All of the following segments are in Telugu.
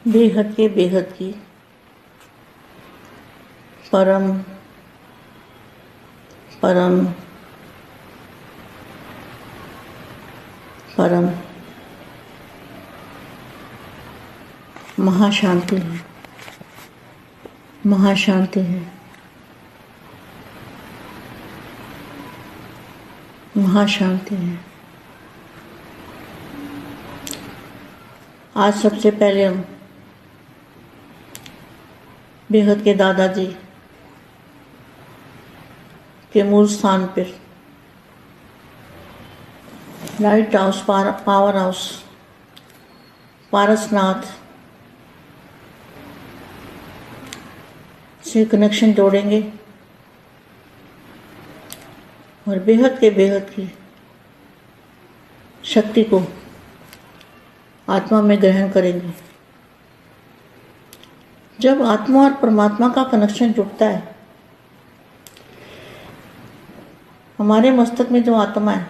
बेहद की परम परम परम महाशांति है, महाशांति है, महाशांति है। आज सबसे पहले हम बेहद के दादाजी के मूल स्थान पर light house power house Parasnath से कनेक्शन जोड़ेंगे और बेहद की शक्ति को आत्मा में ग्रहण करेंगे। जब आत्मा और परमात्मा का कनेक्शन जुड़ता है, हमारे मस्तक में जो आत्मा है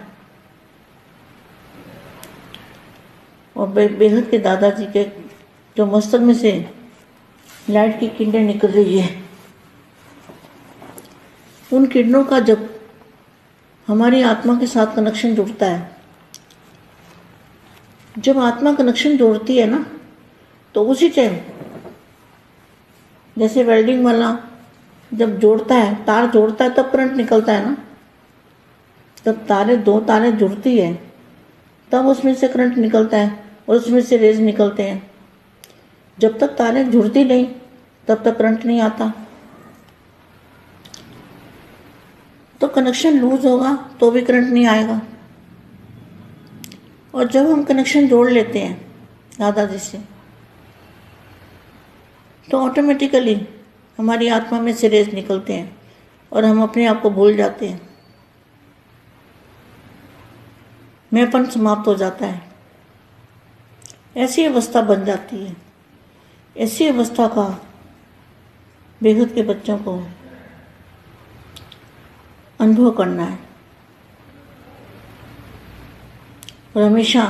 और बेहद के दादाजी के जो मस्तक में से लाइट की किरणें निकल रही है, उन किरणों का जब हमारी आत्मा के साथ कनेक्शन जुड़ता है, जब आत्मा कनेक्शन जोड़ती है ना, तो उसी टाइम जैसे वेल्डिंग वाला जब जोड़ता है, तार जोड़ता है, तब करंट निकलता है ना। तब दो तारें जुड़ती है, तब उसमें से करंट निकलता है और उसमें से रेज निकलते हैं। जब तक तारें जुड़ती नहीं, तब तक करंट नहीं आता। तो कनेक्शन लूज होगा तो भी करंट नहीं आएगा। और जब हम कनेक्शन जोड़ लेते हैं दादाजी से, तो ऑटोमेटिकली हमारी आत्मा में से रेज निकलते हैं और हम अपने आप को भूल जाते हैं। मैंपन समाप्त हो जाता है। ऐसी अवस्था बन जाती है। ऐसी अवस्था का बेहद के बच्चों को अनुभव करना है और हमेशा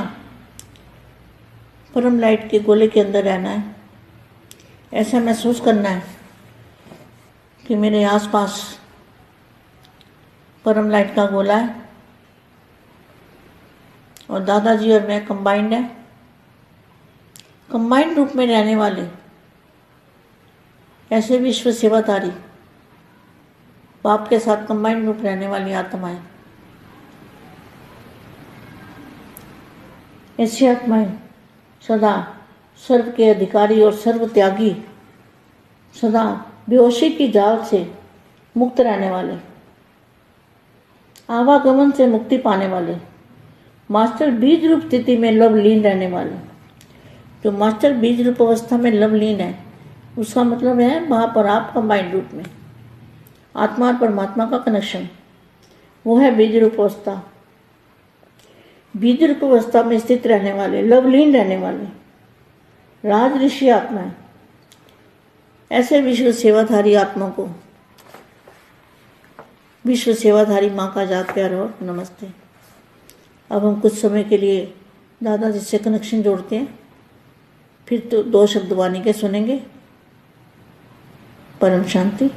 परम लाइट के गोले के अंदर रहना है। ऐसा महसूस करना है कि मेरे आसपास परम लाइट का गोला है और दादाजी और मैं कंबाइंड है। कंबाइंड रूप में रहने वाले ऐसे विश्व सेवाधारी बाप के साथ कंबाइंड रूप रहने वाली आत्माएं, ऐसी आत्माएं सदा सर्व के अधिकारी और सर्व त्यागी, सदा बेहोशी की जाल से मुक्त रहने वाले, आवागमन से मुक्ति पाने वाले, मास्टर बीज रूप स्थिति में लवलीन रहने वाले। जो मास्टर बीज रूप अवस्था में लवलीन है, उसका मतलब है वहाँ पर आप कंबाइंड रूप में आत्मा और परमात्मा का कनेक्शन, वो है बीज रूप अवस्था। बीज रूप अवस्था में स्थित रहने वाले, लवलीन रहने वाले राज ऋषि आत्माएं, ऐसे विश्व सेवाधारी आत्मा को विश्व सेवाधारी माँ का जात प्यार और नमस्ते। अब हम कुछ समय के लिए दादाजी से कनेक्शन जोड़ते हैं, फिर तो 2 शब्द वाणी के सुनेंगे। परम शांति।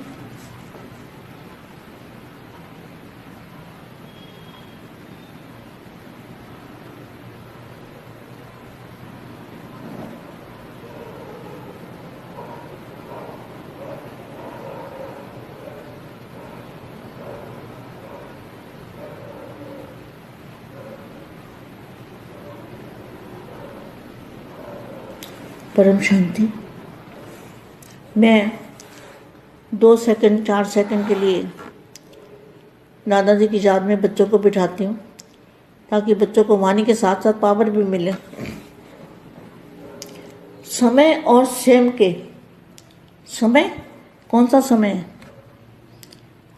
परम शांति। मैं 2 सेकंड 4 सेकंड के लिए दादाजी की याद में बच्चों को बिठाती हूँ, ताकि बच्चों को वाणी के साथ साथ पावर भी मिले। समय और स्वयं के समय, कौन सा समय है?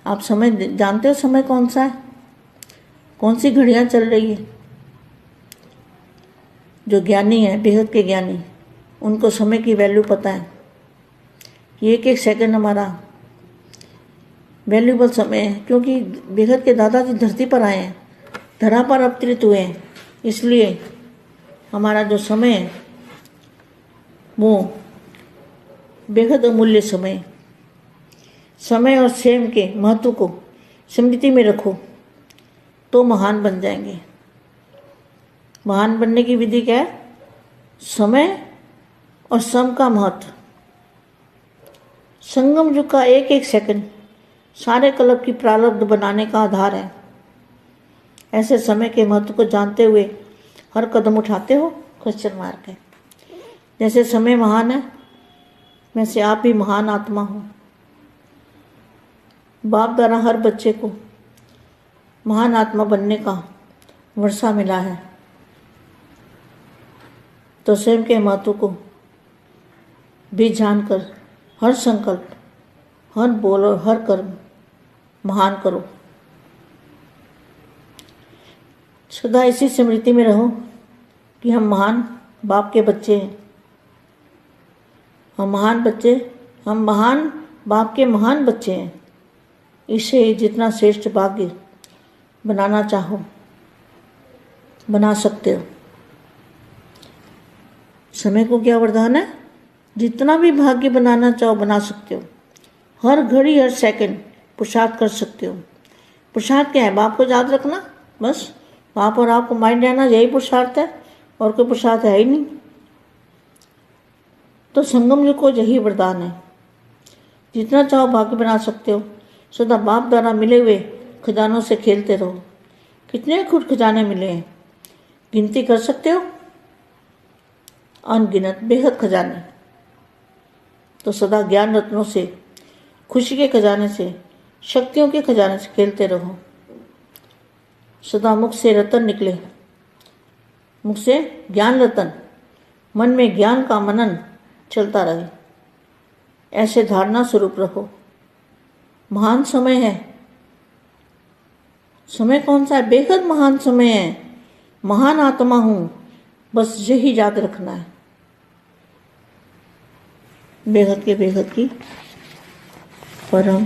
आप समय जानते हो? समय कौन सा है? कौन सी घड़ियाँ चल रही है? जो ज्ञानी है, बेहद के ज्ञानी, उनको समय की वैल्यू पता है कि एक एक सेकंड हमारा वैल्यूबल समय है। क्योंकि बेहद के दादाजी धरती पर आए हैं, धरा पर अवतरित हुए हैं, इसलिए हमारा जो समय है वो बेहद अमूल्य समय। समय और स्वयं के महत्व को स्मृति में रखो तो महान बन जाएंगे। महान बनने की विधि क्या है? समय और सम का महत्व। संगम युग का एक एक सेकंड सारे कल्प की प्रारब्ध बनाने का आधार है। ऐसे समय के महत्व को जानते हुए हर कदम उठाते हो? क्वेश्चन मार्क है। जैसे समय महान है, वैसे आप भी महान आत्मा हो। बाप द्वारा हर बच्चे को महान आत्मा बनने का वर्षा मिला है, तो स्वयं के महत्व को भी जानकर हर संकल्प, हर बोल और हर कर्म महान करो। सदा इसी स्मृति में रहो कि हम महान बाप के बच्चे हैं। हम महान बाप के महान बच्चे हैं। इसे जितना श्रेष्ठ भाग्य बनाना चाहो बना सकते हो। समय को क्या वरदान है? जितना भी भाग्य बनाना चाहो बना सकते हो। हर घड़ी हर सेकंड पुरुषार्थ कर सकते हो। पुरुषार्थ क्या है? बाप को याद रखना, बस बाप और आपको माइंड रहना, यही पुरुषार्थ है, और कोई पुरुषार्थ है ही नहीं। तो संगम युग को यही वरदान है। जितना चाहो भाग्य बना सकते हो। सदा बाप द्वारा मिले हुए खजानों से खेलते रहो। कितने खुद खजाने मिले हैं, गिनती कर सकते हो? अनगिनत बेहद खजाने। तो सदा ज्ञान रत्नों से, खुशी के खजाने से, शक्तियों के खजाने से खेलते रहो। सदा मुख से रतन निकले, मुख से ज्ञान रतन, मन में ज्ञान का मनन चलता रहे। ऐसे धारणा स्वरूप रहो। महान समय है। समय कौन सा है? बेहद महान समय है। महान आत्मा हूं, बस यही याद रखना है। बेहद के बेहद की परम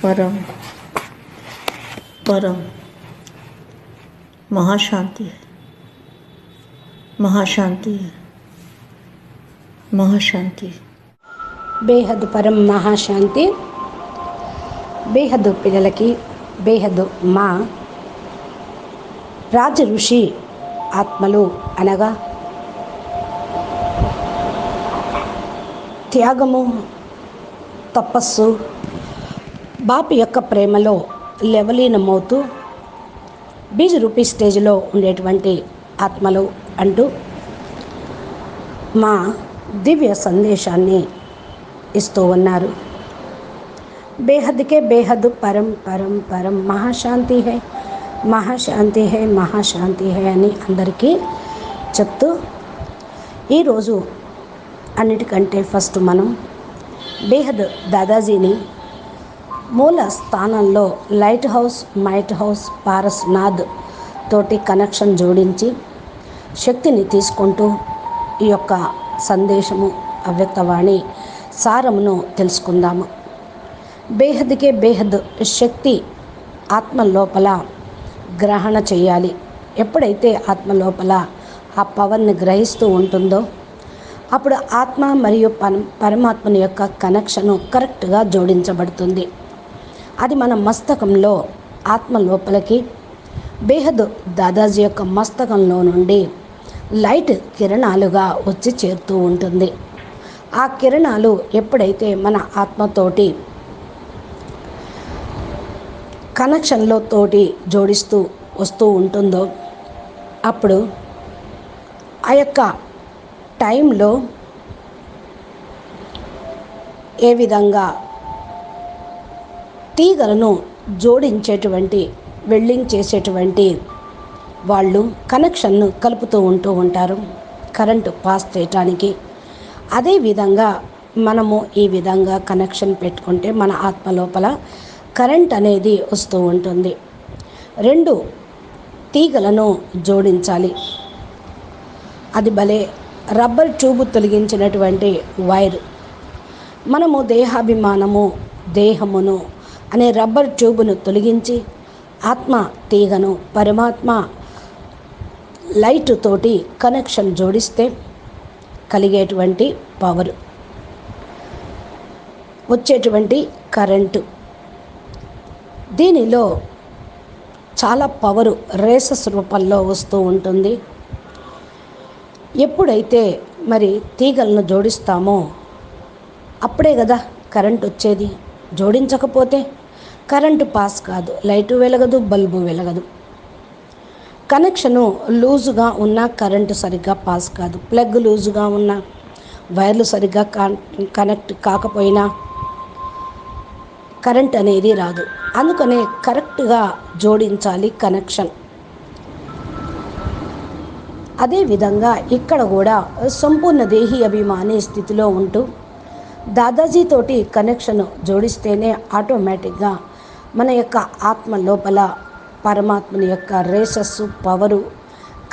परम परम महाशांति है। महाशांति है। महाशांति। బేహద్ పరం మహాశాంతి. బేహద్ పిల్లలకి బేహద్ మా రాజ ఋషి ఆత్మలు అనగా త్యాగము, తపస్సు, బాపు యొక్క ప్రేమలో లెవలీనమవుతూ బీజ్ రూపీ స్టేజ్లో ఉండేటువంటి ఆత్మలు అంటూ మా దివ్య సందేశాన్ని ఇస్తూ ఉన్నారు. బేహద్కే బేహద్ పరం పరం పరం మహాశాంతి హై, మహాశాంతి హై, మహాశాంతి హై అని అందరికీ చెప్తూ ఈరోజు అన్నిటికంటే ఫస్ట్ మనం బేహద్ దాదాజీని మూల స్థానంలో light house, might house, Paras Nath తోటి కనెక్షన్ జోడించి శక్తిని తీసుకుంటూ ఈ యొక్క సందేశము అవ్యక్తవాణి సారమును తెలుసుకుందాము. బేహద్కే బేహద్ శక్తి ఆత్మ లోపల గ్రహణ చేయాలి. ఎప్పుడైతే ఆత్మ లోపల ఆ పవర్ని గ్రహిస్తూ ఉంటుందో అప్పుడు ఆత్మ మరియు పరమాత్మని యొక్క కనెక్షను కరెక్ట్గా జోడించబడుతుంది. అది మన మస్తకంలో ఆత్మ లోపలికి బేహద్ దాదాజీ యొక్క మస్తకంలో నుండి లైట్ కిరణాలుగా వచ్చి చేరుతూ ఉంటుంది. ఆ కిరణాలు ఎప్పుడైతే మన ఆత్మతోటి కనెక్షన్లో తోటి జోడిస్తూ వస్తూ ఉంటుందో అప్పుడు ఆ యొక్క టైంలో ఏ విధంగా తీగలను జోడించేటువంటి, వెల్డింగ్ చేసేటువంటి వాళ్ళు కనెక్షన్ను కలుపుతూ ఉంటూ ఉంటారు కరెంటు పాస్ చేయటానికి. అదేవిధంగా మనము ఈ విధంగా కనెక్షన్ పెట్టుకుంటే మన ఆత్మ లోపల కరెంట్ అనేది వస్తూ ఉంటుంది. రెండు తీగలను జోడించాలి. అది భలే రబ్బర్ ట్యూబ్ తొలగించినటువంటి వైర్. మనము దేహాభిమానము, దేహమును అనే రబ్బర్ ట్యూబ్ను తొలగించి ఆత్మ తీగను పరమాత్మ లైట్ తోటి కనెక్షన్ జోడిస్తే కలిగేటువంటి పవర్. వచ్చేటువంటి కరెంటు. దీనిలో చాలా పవరు రేసెస్ రూపంలో వస్తూ ఉంటుంది. ఎప్పుడైతే మరి తీగలను జోడిస్తామో అప్పుడే కదా కరెంట్ వచ్చేది. జోడించకపోతే కరెంటు పాస్ కాదు, లైటు వెలగదు, బల్బు వెలగదు. కనెక్షను లూజుగా ఉన్నా కరెంటు సరిగ్గా పాస్ కాదు, ప్లగ్ లూజుగా ఉన్నా, వైర్లు సరిగ్గా కనెక్ట్ కాకపోయినా కరెంట్ అనేది రాదు. అందుకనే కరెక్ట్గా జోడించాలి కనెక్షన్. అదేవిధంగా ఇక్కడ కూడా సంపూర్ణ దేహి అభిమాని స్థితిలో ఉంటూ దాదాజీతోటి కనెక్షన్ జోడిస్తేనే ఆటోమేటిక్గా మన యొక్క ఆత్మ లోపల పరమాత్మని యొక్క రేసస్సు, పవరు,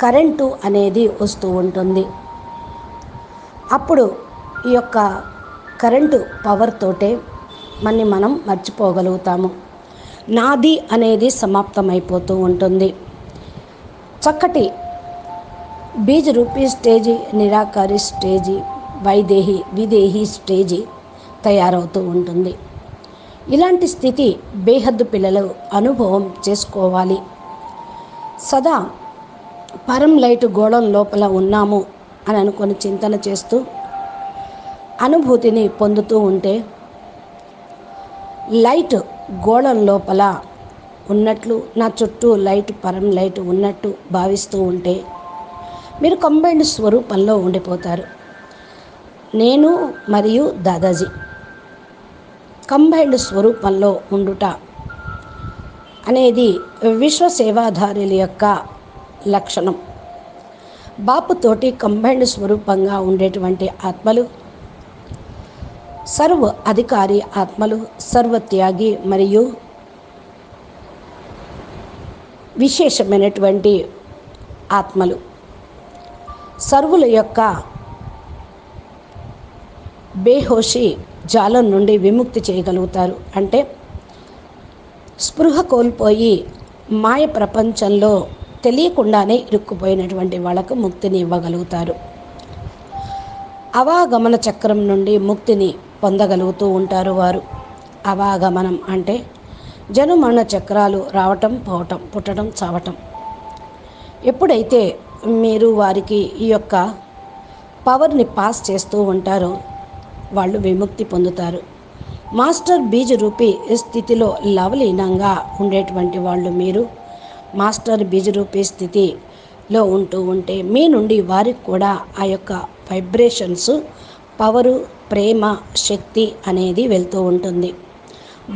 కరెంటు అనేది వస్తూ ఉంటుంది. అప్పుడు ఈ యొక్క కరెంటు పవర్ తోటే మనం మర్చిపోగలుగుతాము. నాది అనేది సమాప్తమైపోతూ ఉంటుంది. చక్కటి బీజ్ రూపీ స్టేజీ, నిరాకారి స్టేజీ, వైదేహి విదేహి స్టేజీ తయారవుతూ ఉంటుంది. ఇలాంటి స్థితి బేహద్దు పిల్లలు అనుభవం చేసుకోవాలి. సదా పరం లైట్ గోళం లోపల ఉన్నాము అని అనుకొని చింతన చేస్తూ అనుభూతిని పొందుతూ ఉంటే లైట్ గోళం లోపల ఉన్నట్లు, నా చుట్టూ లైట్ పరం లైట్ ఉన్నట్టు భావిస్తూ ఉంటే మీరు కంబైన్డ్ స్వరూపంలో ఉండిపోతారు. నేను మరియు దాదాజీ కంబైన్డ్ స్వరూపంలో ఉండుట అనేది విశ్వసేవాధారుల యొక్క లక్షణం. బాపుతోటి కంబైన్డ్ స్వరూపంగా ఉండేటువంటి ఆత్మలు సర్వ అధికారి ఆత్మలు, సర్వత్యాగి మరియు విశేషమైనటువంటి ఆత్మలు సర్వుల యొక్క బేహోషి జాలం నుండి విముక్తి చేయగలుగుతారు. అంటే స్పృహ కోల్పోయి మాయ ప్రపంచంలో తెలియకుండానే ఇరుక్కుపోయినటువంటి వాళ్ళకు ముక్తిని ఇవ్వగలుగుతారు. అవాగమన చక్రం నుండి ముక్తిని పొందగలుగుతూ ఉంటారు వారు. అవాగమనం అంటే జనుమరణ చక్రాలు రావటం, పోవటం, పుట్టడం, చావటం. ఎప్పుడైతే మీరు వారికి ఈ యొక్క పవర్ని పాస్ చేస్తూ ఉంటారో వాళ్ళు విముక్తి పొందుతారు. మాస్టర్ బీజ్ రూపీ స్థితిలో లవలీనంగా ఉండేటువంటి వాళ్ళు మీరు మాస్టర్ బీజ్ రూపీ స్థితిలో ఉంటూ ఉంటే మీ నుండి వారికి కూడా ఆ యొక్క వైబ్రేషన్స్, పవరు, ప్రేమ, శక్తి అనేది వెళ్తూ ఉంటుంది.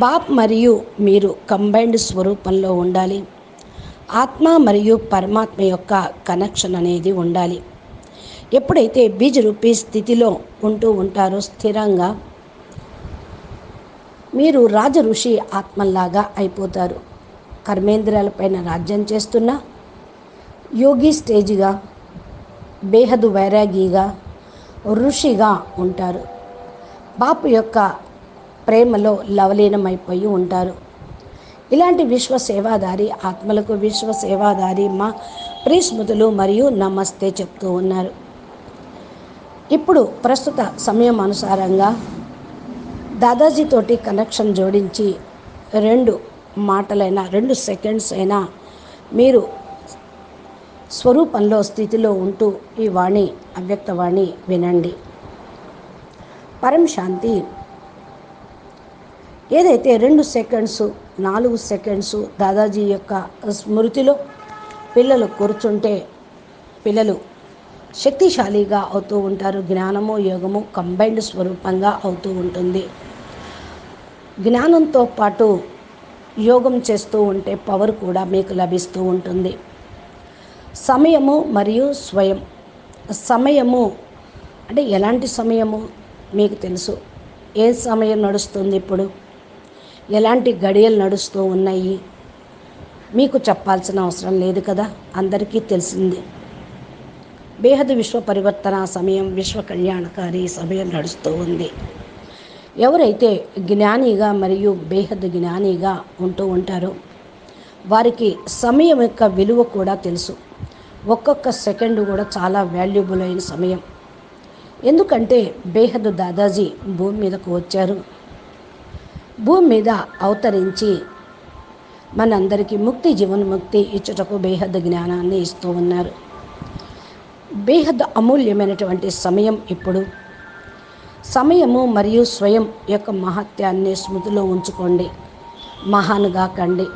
బాప్ మరియు మీరు కంబైన్డ్ స్వరూపంలో ఉండాలి. ఆత్మ మరియు పరమాత్మ యొక్క కనెక్షన్ అనేది ఉండాలి. ఎప్పుడైతే బీజ్ రూపీ స్థితిలో ఉంటూ ఉంటారో స్థిరంగా మీరు రాజ ఋషి ఆత్మల్లాగా అయిపోతారు. కర్మేంద్రియాలపైన రాజ్యం చేస్తున్న యోగి స్టేజిగా, బేహదు వైరాగిగా, ఋషిగా ఉంటారు. బాపు యొక్క ప్రేమలో లవలీనమైపోయి ఉంటారు. ఇలాంటి విశ్వ సేవాదారి ఆత్మలకు విశ్వ సేవాదారి మా ప్రియస్మృతులు మరియు నమస్తే చెప్తూ ఉన్నారు. ఇప్పుడు ప్రస్తుత సమయం అనుసారంగా దాదాజీతోటి కనెక్షన్ జోడించి 2 మాటలైనా 2 సెకండ్స్ అయినా మీరు స్వరూపంలో స్థితిలో ఉంటూ ఈ వాణి, అవ్యక్తవాణి వినండి. పరం శాంతి. ఏదైతే 2 సెకండ్స్ 4 సెకండ్స్ దాదాజీ యొక్క స్మృతిలో పిల్లలు కూర్చుంటే పిల్లలు శక్తిశాలిగా అవుతూ ఉంటారు. జ్ఞానము, యోగము కంబైన్డ్ స్వరూపంగా అవుతూ ఉంటుంది. జ్ఞానంతో పాటు యోగం చేస్తూ ఉంటే పవర్ కూడా మీకు లభిస్తూ ఉంటుంది. సమయము మరియు స్వయం. సమయము అంటే ఎలాంటి సమయము మీకు తెలుసు. ఏ సమయం నడుస్తుంది ఇప్పుడు, ఎలాంటి గడియలు నడుస్తూ ఉన్నాయి మీకు చెప్పాల్సిన అవసరం లేదు కదా, అందరికీ తెలిసింది. బేహద్ విశ్వ పరివర్తన సమయం, విశ్వ కళ్యాణకారి సమయం నడుస్తూ ఉంది. ఎవరైతే జ్ఞానిగా మరియు బేహద్ జ్ఞానిగా ఉంటూ ఉంటారో వారికి సమయం యొక్క విలువ కూడా తెలుసు. ఒక్కొక్క సెకండ్ కూడా చాలా వాల్యుబుల్ అయిన సమయం. ఎందుకంటే బేహద్ దాదాజీ భూమి మీదకు వచ్చారు. భూమి మీద అవతరించి మనందరికీ ముక్తి జీవన్ముక్తి ఇచ్చుటకు బేహద్ జ్ఞానాన్ని ఇస్తూ ఉన్నారు. బేహద్ అమూల్యమైనటువంటి సమయం ఇప్పుడు. సమయము మరియు స్వయం యొక్క మహత్యాన్ని స్మృతిలో ఉంచుకోండి. మహాన్గా కండి.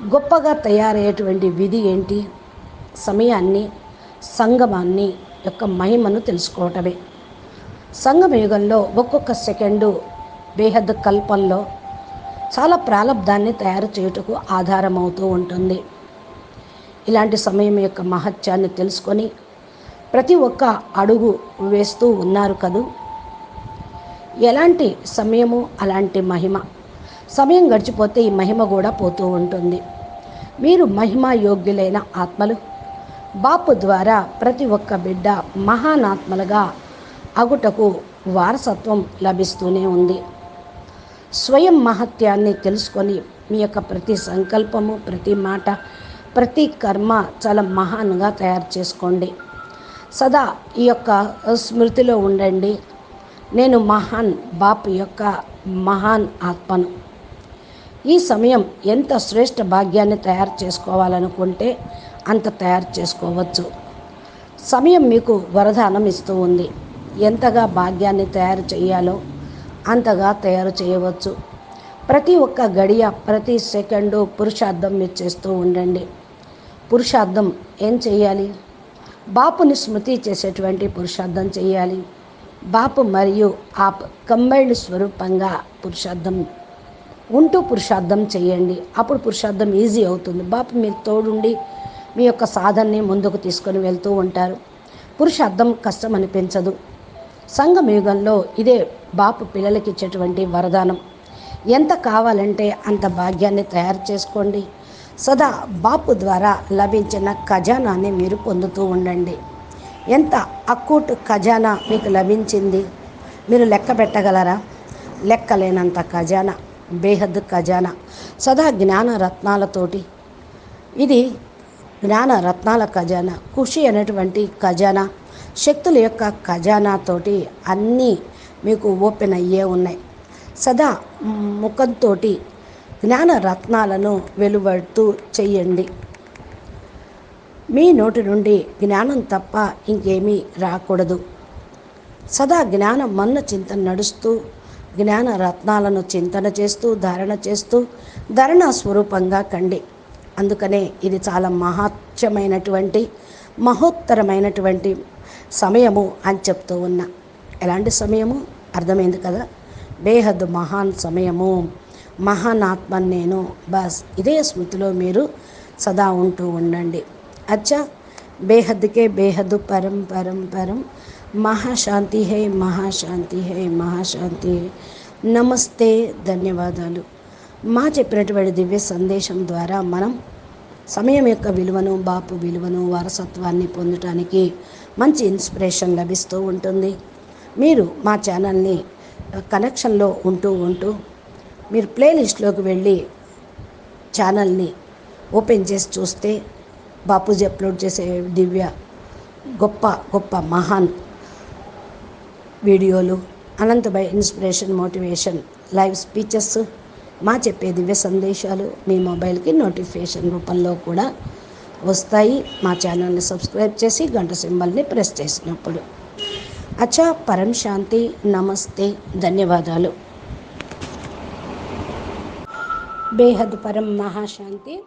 గొప్పగా తయారయ్యేటువంటి విధి ఏంటి? సమయాన్ని, సంగమాన్ని యొక్క మహిమను తెలుసుకోవటమే. సంగమయుగంలో ఒక్కొక్క సెకండు బేహద్ కల్పంలో చాలా ప్రాలబ్ధాన్ని తయారు చేయుటకు ఆధారమవుతూ ఉంటుంది. ఇలాంటి సమయం యొక్క మహత్యాన్ని తెలుసుకొని ప్రతి ఒక్క అడుగు వేస్తూ ఉన్నారు కదూ. ఎలాంటి సమయము అలాంటి మహిమ. సమయం గడిచిపోతే ఈ మహిమ కూడా పోతూ ఉంటుంది. మీరు మహిమా యోగ్యులైన ఆత్మలు. బాపు ద్వారా ప్రతి ఒక్క బిడ్డ మహానాత్మలుగా అగుటకు వారసత్వం లభిస్తూనే ఉంది. స్వయం మహత్యాన్ని తెలుసుకొని మీ యొక్క ప్రతి సంకల్పము, ప్రతి మాట, ప్రతి కర్మ చాలా మహాన్గా తయారు చేసుకోండి. సదా ఈ యొక్క స్మృతిలో ఉండండి. నేను మహాన్ బాపు యొక్క మహాన్ ఆత్మను. ఈ సమయం ఎంత శ్రేష్ఠ భాగ్యాన్ని తయారు చేసుకోవాలనుకుంటే అంత తయారు చేసుకోవచ్చు. సమయం మీకు వరదానం ఇస్తూ ఉంది. ఎంతగా భాగ్యాన్ని తయారు చేయాలో అంతగా తయారు చేయవచ్చు. ప్రతి ఒక్క గడియ, ప్రతి సెకండు పురుషార్థం మీరు చేస్తూ ఉండండి. పురుషార్థం ఏం చేయాలి? బాపుని స్మృతి చేసేటువంటి పురుషార్థం చేయాలి. బాపు మరియు ఆప్ కంబైన్డ్ స్వరూపంగా పురుషార్థం ఉంటూ పురుషార్థం చేయండి. అప్పుడు పురుషార్థం ఈజీ అవుతుంది. బాపు మీరు తోడుండి మీ యొక్క సాధనని ముందుకు తీసుకొని వెళ్తూ ఉంటారు. పురుషార్థం కష్టం అనిపించదు. సంగమయుగంలో ఇదే బాపు పిల్లలకి ఇచ్చేటువంటి వరదానం. ఎంత కావాలంటే అంత భాగ్యాన్ని తయారు చేసుకోండి. సదా బాపు ద్వారా లభించిన ఖజానాన్ని మీరు పొందుతూ ఉండండి. ఎంత అక్కూట్ ఖజానా మీకు లభించింది మీరు లెక్క పెట్టగలరా? లెక్కలేనంత ఖజానా, బేహద్ ఖజానా, సదా జ్ఞాన రత్నాలతోటి. ఇది జ్ఞాన రత్నాల ఖజానా, ఖుషి అనేటువంటి ఖజానా, శక్తుల యొక్క ఖజానాతోటి అన్నీ మీకు ఓపెన్ అయ్యే ఉన్నాయి. సదా ముఖంతో జ్ఞాన రత్నాలను వెలువడుతూ చెయ్యండి. మీ నోటి నుండి జ్ఞానం తప్ప ఇంకేమీ రాకూడదు. సదా జ్ఞానం మన్న చింతన నడుస్తూ జ్ఞాన రత్నాలను చింతన చేస్తూ ధారణ చేస్తూ ధరణ స్వరూపంగా కండి. అందుకనే ఇది చాలా మహత్యమైనటువంటి మహోత్తరమైనటువంటి సమయము అని చెప్తూ ఉన్నా. ఎలాంటి సమయము అర్థమైంది కదా? బేహద్ మహాన్ సమయము. మహాన్ ఆత్మ నేను. బస్ ఇదే స్మృతిలో మీరు సదా ఉంటూ ఉండండి. అచ్చా, బేహద్కే బేహద్ పరం పరం పరం. మహాశాంతి హై, మహాశాంతి హై, మహాశాంతి హై. నమస్తే, ధన్యవాదాలు. మా చెప్పినటువంటి దివ్య సందేశం ద్వారా మనం సమయం యొక్క విలువను, బాపు విలువను, వారసత్వాన్ని పొందటానికి మంచి ఇన్స్పిరేషన్ లభిస్తూ ఉంటుంది. మీరు మా ఛానల్ని కనెక్షన్లో ఉంటూ మీరు ప్లేలిస్ట్లోకి వెళ్ళి ఛానల్ని ఓపెన్ చేసి చూస్తే బాపూజీ అప్లోడ్ చేసే దివ్య గొప్ప గొప్ప మహాన్ వీడియోలు, Anantbhai inspiration, motivation, live speeches, మా చెప్పే దివ్య సందేశాలు మీ మొబైల్కి నోటిఫికేషన్ రూపంలో కూడా వస్తాయి. మా ఛానల్ని సబ్స్క్రైబ్ చేసి గంట సింబల్ని ప్రెస్ చేసినప్పుడు. అచ్చా, పరం శాంతి. నమస్తే, ధన్యవాదాలు. బేహద్ పరం మహాశాంతి.